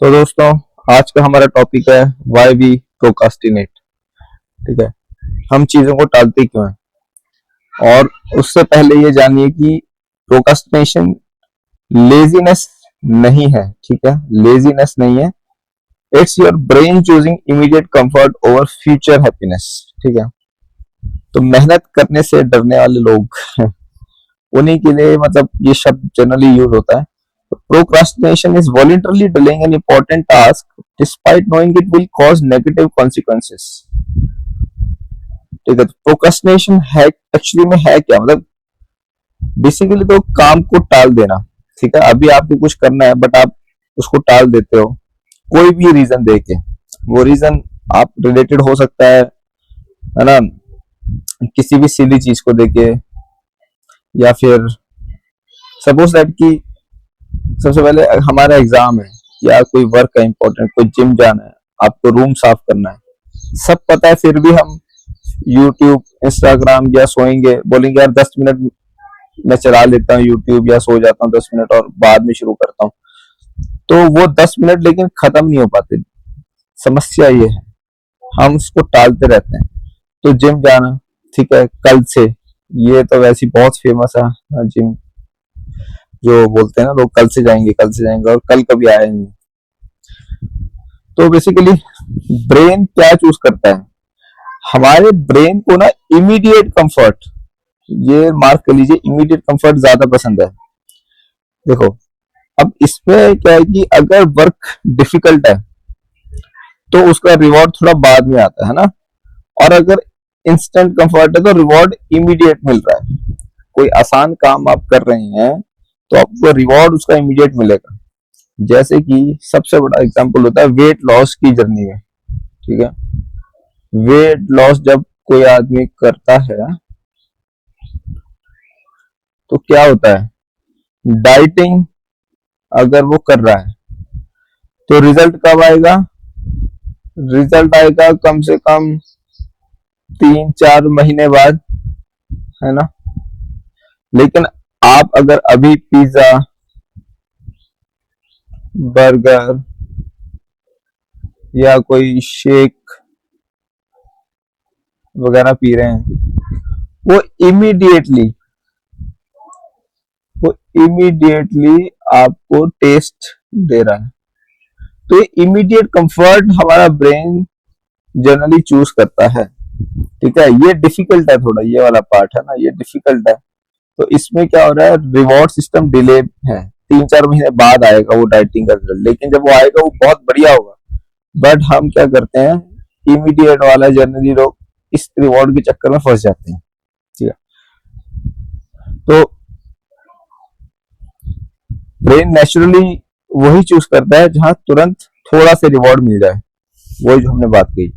तो दोस्तों, आज का हमारा टॉपिक है व्हाई वी प्रोकास्टिनेट। ठीक है, हम चीजों को टालते क्यों हैं। और उससे पहले ये जानिए कि प्रोकास्टिनेशन लेजीनेस नहीं है। ठीक है, लेजीनेस नहीं है। It's your brain choosing immediate comfort over future happiness. ठीक है, तो मेहनत करने से डरने वाले लोग उन्हीं के लिए मतलब ये शब्द जनरली यूज होता है। Procrastination is voluntarily delaying an important task despite knowing it will cause negative consequences. ठीक है, तो प्रोक्रास्टिनेशन है एक्चुअली में है क्या, मतलब बेसिकली तो काम को टाल देना। ठीक है, अभी आपको कुछ करना है बट आप उसको टाल देते हो कोई भी रीजन देके। वो रीजन आप रिलेटेड हो सकता है ना, किसी भी सिली चीज को देके, या फिर सपोज दैट कि सबसे पहले हमारा एग्जाम है या कोई वर्क है इंपॉर्टेंट, कोई जिम जाना है, आपको रूम साफ करना है, सब पता है, फिर भी हम यूट्यूब, इंस्टाग्राम या सोएंगे, बोलेंगे यार 10 मिनट मैं चला लेता हूँ यूट्यूब, या सो जाता हूँ 10 मिनट और बाद में शुरू करता हूँ। तो वो 10 मिनट लेकिन खत्म नहीं हो पाते। समस्या ये है, हम उसको टालते रहते हैं। तो जिम जाना, ठीक है, कल से, ये तो वैसे बहुत फेमस है जिम, जो बोलते हैं ना लोग, कल से जाएंगे कल से जाएंगे, और कल कभी आया नहीं। तो बेसिकली ब्रेन क्या चूज करता है, हमारे ब्रेन को ना इमीडिएट कंफर्ट, ये मार्क कर लीजिए, इमीडिएट कंफर्ट ज्यादा पसंद है। देखो, अब इसमें क्या है कि अगर वर्क डिफिकल्ट है तो उसका रिवॉर्ड थोड़ा बाद में आता है ना, और अगर इंस्टेंट कंफर्ट है तो रिवॉर्ड इमीडिएट मिल रहा है। कोई आसान काम आप कर रहे हैं तो आपको रिवॉर्ड उसका इमीडिएट मिलेगा। जैसे कि सबसे बड़ा एग्जांपल होता है वेट लॉस की जर्नी में। ठीक है, वेट लॉस जब कोई आदमी करता है तो क्या होता है, डाइटिंग अगर वो कर रहा है तो रिजल्ट कब आएगा, रिजल्ट आएगा कम से कम 3-4 महीने बाद, है ना। लेकिन आप अगर अभी पिज्जा, बर्गर या कोई शेक वगैरह पी रहे हैं, वो इमीडिएटली वो इमीडिएटली आपको टेस्ट दे रहा है। तो ये इमीडिएट कंफर्ट हमारा ब्रेन जनरली चूज करता है। ठीक है, ये डिफिकल्ट है थोड़ा, ये वाला पार्ट है ना, ये डिफिकल्ट है। तो इसमें क्या हो रहा है, रिवॉर्ड सिस्टम डिले है, 3-4 महीने बाद आएगा वो डाइटिंग का रिजल्ट, लेकिन जब वो आएगा वो बहुत बढ़िया होगा। बट हम क्या करते हैं, इमीडिएट वाला जनरली लोग इस रिवॉर्ड के चक्कर में फंस जाते हैं। ठीक है, तो ब्रेन नेचुरली वही चूज करता है जहां तुरंत थोड़ा सा रिवॉर्ड मिल जाए, वही जो हमने बात कही।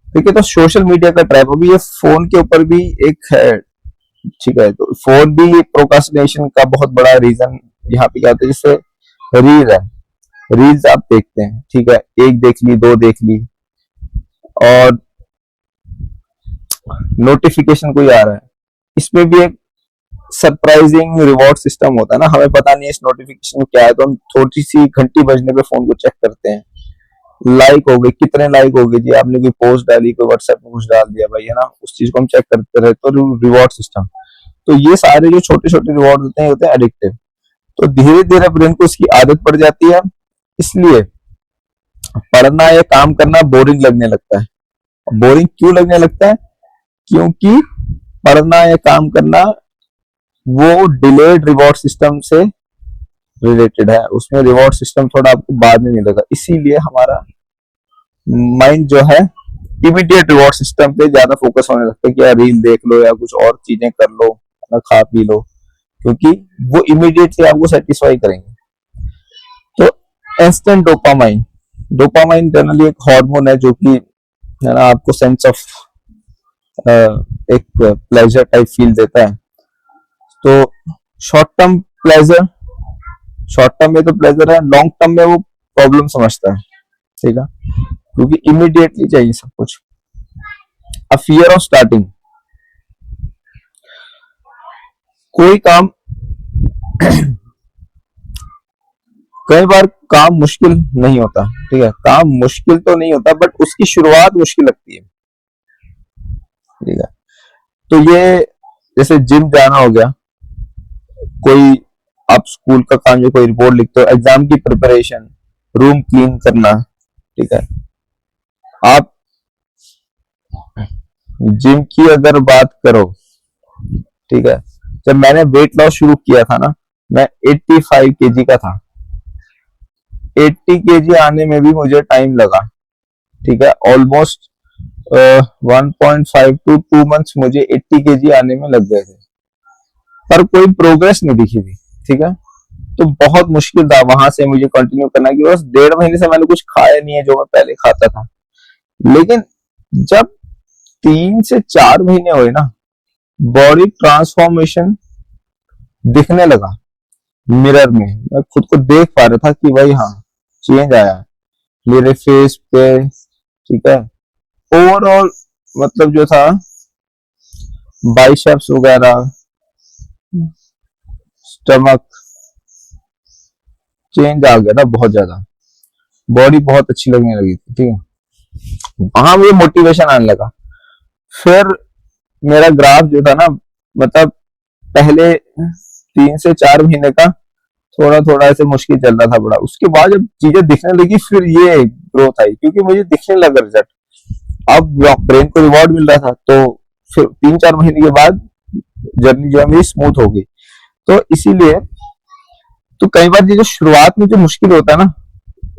ठीक है, तो सोशल मीडिया का ट्रैप, अभी ये फोन के ऊपर भी एक है। ठीक है, तो फोन भी प्रोक्रास्टिनेशन का बहुत बड़ा रीजन यहाँ पे क्या होता है, जैसे रील है, रील्स आप देखते हैं, ठीक है, एक देख ली, दो देख ली, और नोटिफिकेशन कोई आ रहा है, इसमें भी एक सरप्राइजिंग रिवॉर्ड सिस्टम होता है ना, हमें पता नहीं है इस नोटिफिकेशन में क्या है, तो हम थोड़ी सी घंटी बजने पे फोन को चेक करते हैं। लाइक हो गए, कितने लाइक हो गए जी, आपने कोई पोस्ट डाली, कोई व्हाट्सएप में कुछ डाल दिया भाई, है ना, उस चीज को हम चेक करते रहे, तो रिवॉर्ड सिस्टम। तो ये सारे जो छोटे छोटे रिवॉर्ड होते हैं एडिक्टिव। तो धीरे धीरे ब्रेन को इसकी आदत पड़ जाती है, इसलिए पढ़ना या काम करना बोरिंग लगने लगता है। बोरिंग क्यों लगने लगता है, क्योंकि पढ़ना या काम करना वो डिलेड रिवॉर्ड सिस्टम से रिलेटेड है, उसमें रिवॉर्ड सिस्टम थोड़ा आपको बाद में मिलेगा, इसीलिए हमारा माइंड जो है इमीडिएट रिवॉर्ड सिस्टम पे ज्यादा फोकस होने लगता है कि यार रील देख लो या कुछ और चीजें कर लो, खा पी लो, क्योंकि वो इमीडिएटली आपको सेटिस्फाई करेंगे। तो इंस्टेंट डोपामाइन, डोपामाइन जनरली एक हार्मोन है जो कि, है ना, आपको सेंस ऑफ एक प्लेजर टाइप फील देता है। तो short term pleasure, short term में तो प्लेजर है, लॉन्ग टर्म में वो प्रॉब्लम समझता है। ठीक है, क्योंकि इमीडिएटली चाहिए सब कुछ। अ फियर ऑफ स्टार्टिंग, कोई काम कई बार काम मुश्किल नहीं होता, ठीक है, काम मुश्किल तो नहीं होता बट उसकी शुरुआत मुश्किल लगती है, ठीक है। तो ये जैसे जिम जाना हो गया, कोई आप स्कूल का काम, जो कोई रिपोर्ट लिखते हो, एग्जाम की प्रिपरेशन, रूम क्लीन करना, ठीक है। आप जिम की अगर बात करो, ठीक है, जब मैंने वेट लॉस शुरू किया था ना, मैं 85 केजी का था। 80 केजी आने में भी मुझे टाइम लगा, ठीक है, ऑलमोस्ट 1.5 to 2 months मुझे 80 केजी आने में लग गए थे, पर कोई प्रोग्रेस नहीं दिखी थी, ठीक है। तो बहुत मुश्किल था वहां से मुझे कंटिन्यू करना, कि बस 1.5 महीने से मैंने कुछ खाया नहीं है जो मैं पहले खाता था। लेकिन जब 3 से 4 महीने हुए ना, बॉडी ट्रांसफॉर्मेशन दिखने लगा मिरर में, मैं खुद को देख पा रहा था कि भाई हाँ, चेंज आया है मेरे फेस पे, ठीक है। ओवरऑल मतलब जो था, बाइसेप्स वगैरह, स्टमक, चेंज आ गया था बहुत ज्यादा, बॉडी बहुत अच्छी लगने लगी थी, ठीक है। वहां मुझे मोटिवेशन आने लगा। फिर मेरा ग्राफ जो था ना, मतलब पहले 3 से 4 महीने का थोड़ा थोड़ा ऐसे मुश्किल चल रहा था बड़ा, उसके बाद जब चीजें दिखने लगी फिर ये ग्रोथ आई, क्योंकि मुझे दिखने लगा रिजल्ट, अब ब्रेन को रिवॉर्ड मिल रहा था। तो फिर 3-4 महीने के बाद जर्नी जो है मेरी स्मूथ हो गई। तो इसीलिए तो कई बार ये जो शुरुआत में जो मुश्किल होता है ना,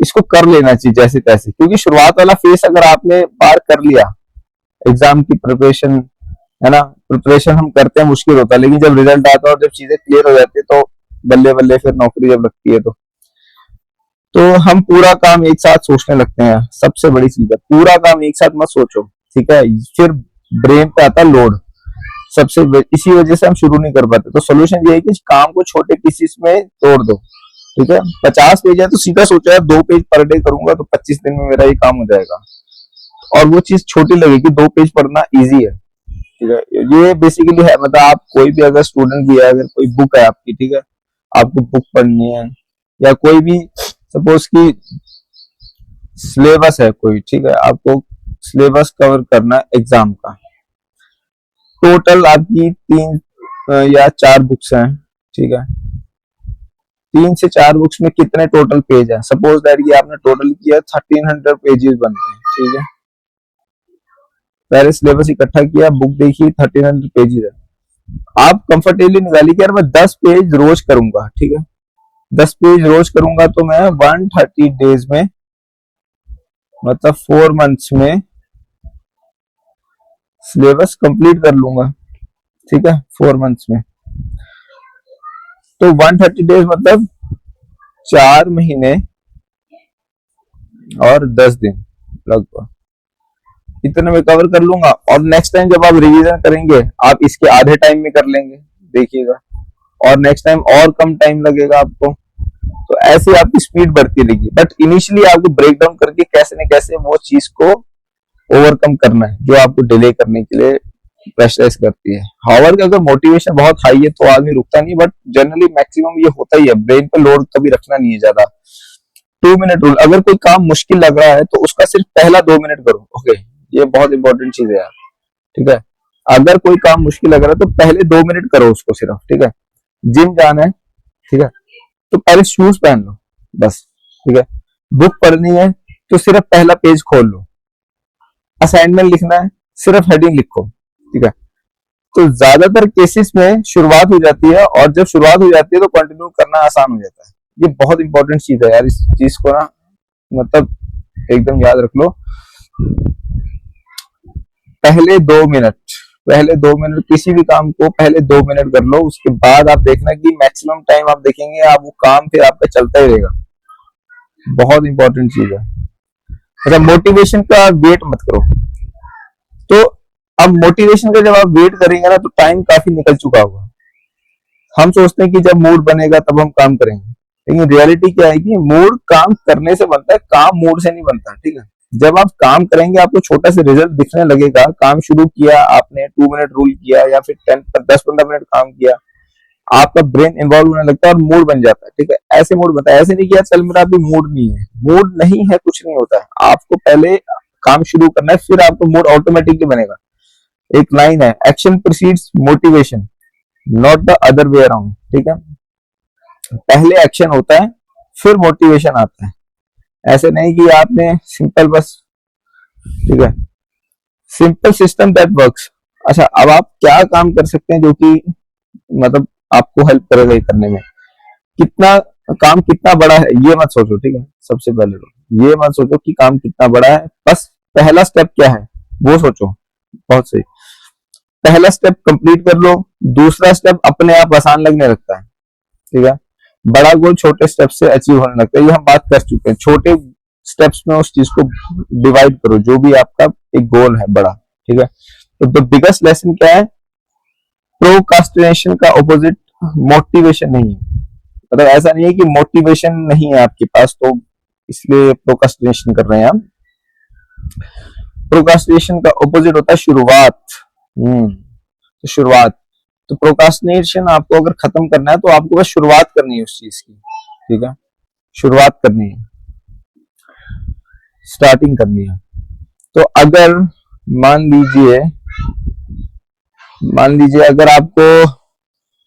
इसको कर लेना चाहिए जैसे तैसे, क्योंकि शुरुआत वाला फेस अगर आपने पार कर लिया, एग्जाम की प्रिपरेशन, है ना, प्रिपरेशन हम करते हैं मुश्किल होता है, लेकिन जब रिजल्ट आता है और जब चीजें क्लियर हो जाती है तो बल्ले बल्ले फिर नौकरी जब लगती है तो हम पूरा काम एक साथ सोचने लगते हैं। सबसे बड़ी चीज है, पूरा काम एक साथ मत सोचो, ठीक है, फिर ब्रेन पे आता लोड, इसी वजह से हम शुरू नहीं कर पाते। तो सोल्यूशन ये है कि काम को छोटे पीसेस में तोड़ दो, ठीक है। 50 पेज है तो सीधा सोचा है 2 पेज पर डे करूंगा तो 25 दिन में मेरा ये काम हो जाएगा, और वो चीज छोटी लगेगी, 2 पेज पढ़ना इजी है, ठीक है। ये बेसिकली है, मतलब आप कोई भी अगर स्टूडेंट भी है, अगर कोई बुक है आपकी, ठीक है, आपको बुक पढ़नी है, या कोई भी सपोज की सिलेबस है कोई, ठीक है, आपको सिलेबस कवर करना है एग्जाम का, टोटल आपकी 3 या 4 बुक्स हैं, ठीक है। 3 से 4 बुक्स में कितने टोटल पेज है, सपोज दैट कि आपने टोटल किया 1300 पेजेस बनते हैं, ठीक है। पहले सिलेबस इकट्ठा किया, बुक देखी, 1300 पेजेस है। आप कंफर्टेबली निकालिए कि यार मैं 10 पेज रोज करूंगा, ठीक है, 10 पेज रोज करूंगा तो मैं 130 डेज में, मतलब 4 मंथ्स में सिलेबस कंप्लीट कर लूंगा, ठीक है, 4 मंथ्स में। तो 130 डेज मतलब 4 महीने और 10 दिन लगभग, इतने में कवर कर लूंगा। और नेक्स्ट टाइम जब आप रिवीजन करेंगे, आप इसके आधे टाइम में कर लेंगे, देखिएगा, और नेक्स्ट टाइम और कम टाइम लगेगा आपको। तो ऐसे आपकी स्पीड बढ़ती रहेगी, बट इनिशियली आपको ब्रेक डाउन करके कैसे न कैसे वो चीज को ओवरकम करना है जो आपको डिले करने के लिए प्रेशराइज करती है। हाउएवर अगर मोटिवेशन बहुत हाई है तो आदमी रुकता नहीं, बट जनरली मैक्सिमम ये होता ही है, ब्रेन पे लोड कभी रखना नहीं है ज्यादा। 2 मिनट रूल, अगर कोई काम मुश्किल लग रहा है तो उसका सिर्फ पहला 2 मिनट करो, ओके, ये बहुत इंपॉर्टेंट चीज है यार, ठीक है। अगर कोई काम मुश्किल लग रहा है तो पहले 2 मिनट करो उसको सिर्फ, ठीक है। जिम जाना है, ठीक है, तो पहले शूज पहन लो बस, ठीक है। बुक पढ़नी है तो सिर्फ पहला पेज खोल लो, असाइनमेंट लिखना है सिर्फ हेडिंग लिखो, ठीक है। तो ज्यादातर केसेस में शुरुआत हो जाती है, और जब शुरुआत हो जाती है तो कंटिन्यू करना आसान हो जाता है। ये बहुत इंपॉर्टेंट चीज है यार, इस चीज को ना मतलब एकदम याद रख लो। पहले 2 मिनट किसी भी काम को पहले 2 मिनट कर लो, उसके बाद आप देखना कि मैक्सिमम टाइम आप देखेंगे, आप वो काम फिर आपका चलता ही रहेगा। बहुत इंपॉर्टेंट चीज है। मतलब मोटिवेशन का वेट मत करो। तो अब मोटिवेशन का जब आप वेट करेंगे ना तो टाइम काफी निकल चुका होगा। हम सोचते हैं कि जब मूड बनेगा तब हम काम करेंगे, लेकिन रियलिटी क्या है कि मूड काम करने से बनता है, काम मूड से नहीं बनता, ठीक है। जब आप काम करेंगे आपको छोटा सा रिजल्ट दिखने लगेगा। काम शुरू किया आपने, 2 मिनट रूल किया या फिर 10-10-15 मिनट काम किया, आपका ब्रेन इन्वॉल्व होने लगता है और मूड बन जाता है, ठीक है। ऐसे मूड बनता है, ऐसे नहीं कि यार चल मेरा अभी मूड नहीं है, मूड नहीं है, कुछ नहीं होता है। आपको पहले काम शुरू करना है, फिर आपको मूड ऑटोमेटिकली बनेगा। एक लाइन है, action precedes motivation, not the other way around, ठीक है। पहले एक्शन होता है, फिर मोटिवेशन आता है। ऐसे नहीं कि आपने सिंपल बस, ठीक है, सिंपल सिस्टम दैट वर्क्स। अच्छा, अब आप क्या काम कर सकते हैं जो कि मतलब आपको हेल्प करेगा ये करने में। कितना काम कितना बड़ा है ये मत सोचो, ठीक है। सबसे पहले तो ये मत सोचो कि काम कितना बड़ा है, बस पहला स्टेप क्या है वो सोचो। बहुत सही, पहला स्टेप कंप्लीट कर लो, दूसरा स्टेप अपने आप आसान लगने लगता है, ठीक है। बड़ा गोल छोटे स्टेप से अचीव होने लगता है, ये हम बात कर चुके हैं। छोटे स्टेप्स में उस चीज को डिवाइड करो, जो भी आपका एक गोल है बड़ा, ठीक है। तो द बिगेस्ट लेसन क्या है, प्रोकास्टिनेशन का ऑपोजिट मोटिवेशन नहीं है। मतलब ऐसा नहीं है कि मोटिवेशन नहीं है आपके पास तो इसलिए प्रोकास्टिनेशन कर रहे हैं आप। प्रोकास्टिनेशन का ऑपोजिट होता है शुरुआत। तो शुरुआत, तो प्रोकास्टिनेशन आपको अगर खत्म करना है तो आपको बस शुरुआत करनी है उस चीज की, ठीक है। शुरुआत करनी है, स्टार्टिंग करनी है। तो अगर मान लीजिए मान लीजिए अगर आपको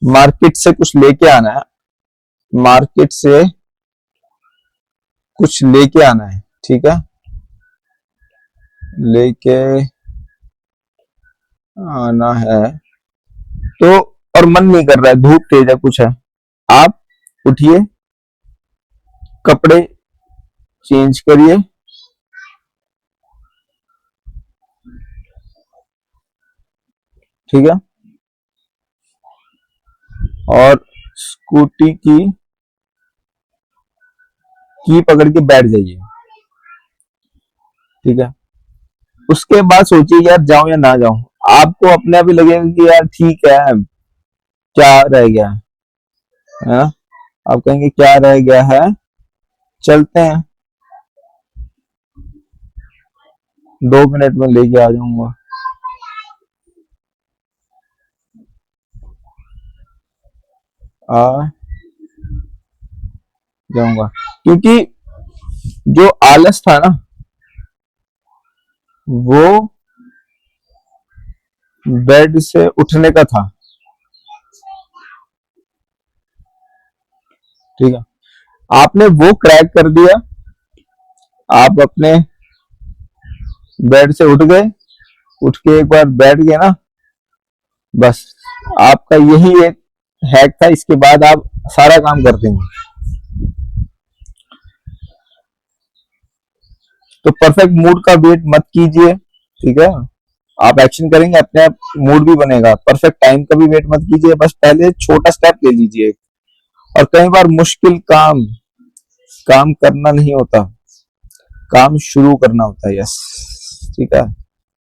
मार्केट से कुछ लेके आना है, मार्केट से कुछ लेके आना है, ठीक है, लेके आना है तो, और मन नहीं कर रहा है, धूप तेज है, कुछ है, आप उठिए, कपड़े चेंज करिए, ठीक है, और स्कूटी की पकड़ के बैठ जाइए, ठीक है। उसके बाद सोचिए यार जाऊं या ना जाऊं। आपको अपने आप ही लगेगा कि यार ठीक है, क्या रह गया है ना। आप कहेंगे क्या रह गया है, चलते हैं, 2 मिनट में लेके आ जाऊंगा। आ जाऊंगा, क्योंकि जो आलस था ना वो बेड से उठने का था, ठीक है। आपने वो क्रैक कर दिया, आप अपने बेड से उठ गए, उठ के एक बार बैठ गए ना, बस आपका यही एक हैक था। इसके बाद आप सारा काम कर देंगे। तो परफेक्ट मूड का वेट मत कीजिए, ठीक है। आप एक्शन करेंगे अपने आप मूड भी बनेगा। परफेक्ट टाइम का भी वेट मत कीजिए, बस पहले छोटा स्टेप ले लीजिए। और कई बार मुश्किल काम काम करना नहीं होता, काम शुरू करना होता है, यस, ठीक है।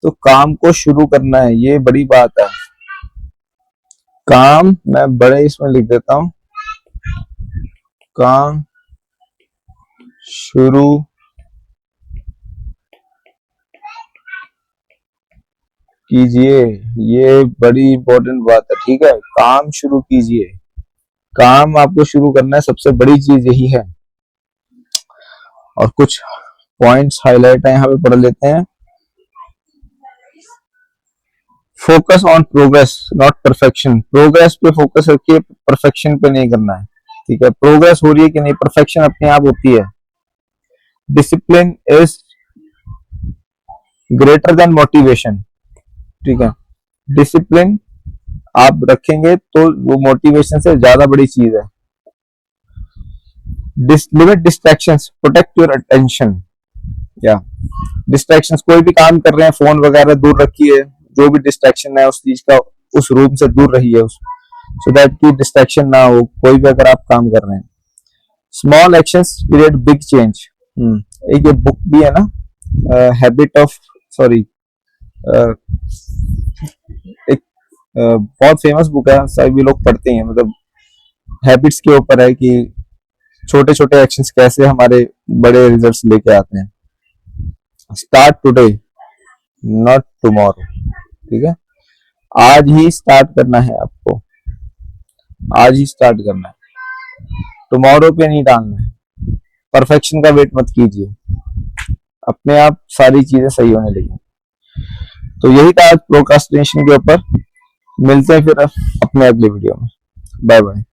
तो काम को शुरू करना है, ये बड़ी बात है। काम मैं बड़े इसमें लिख देता हूं, काम शुरू कीजिए, ये बड़ी इंपॉर्टेंट बात है, ठीक है। काम शुरू कीजिए, काम आपको शुरू करना है, सबसे बड़ी चीज यही है। और कुछ पॉइंट्स हाईलाइट है यहाँ पे पढ़ लेते हैं। Focus on progress not perfection, progress पे फोकस रखिए, परफेक्शन पे नहीं करना है, ठीक है। प्रोग्रेस हो रही है कि नहीं, परफेक्शन अपने आप होती है। Discipline is greater than motivation, ठीक है। डिसिप्लिन आप रखेंगे तो वो मोटिवेशन से ज्यादा बड़ी चीज है। Limit distractions, protect your attention, या डिस्ट्रैक्शंस, कोई भी काम कर रहे हैं फोन वगैरह दूर रखिए, जो भी डिस्ट्रैक्शन है उस चीज का, उस रूम से दूर रहिए, उस सो दैट की डिस्ट्रैक्शन ना हो, कोई भी अगर आप काम कर रहे हैं। Small actions create big change, एक ये बुक भी है ना, हैबिट ऑफ, सॉरी, एक बहुत फेमस बुक है, सभी लोग पढ़ते हैं, मतलब हैबिट्स के ऊपर है कि छोटे छोटे एक्शंस कैसे हमारे बड़े रिजल्ट्स लेके आते हैं। स्टार्ट टुडे नॉट टुमारो, ठीक है। आज ही स्टार्ट करना है आपको, आज ही स्टार्ट करना है, टुमारो पे नहीं डालना है। परफेक्शन का वेट मत कीजिए, अपने आप सारी चीजें सही होने लगी। तो यही था आज प्रोक्रास्टिनेशन के ऊपर। मिलते हैं फिर अपने अगले वीडियो में। Bye bye.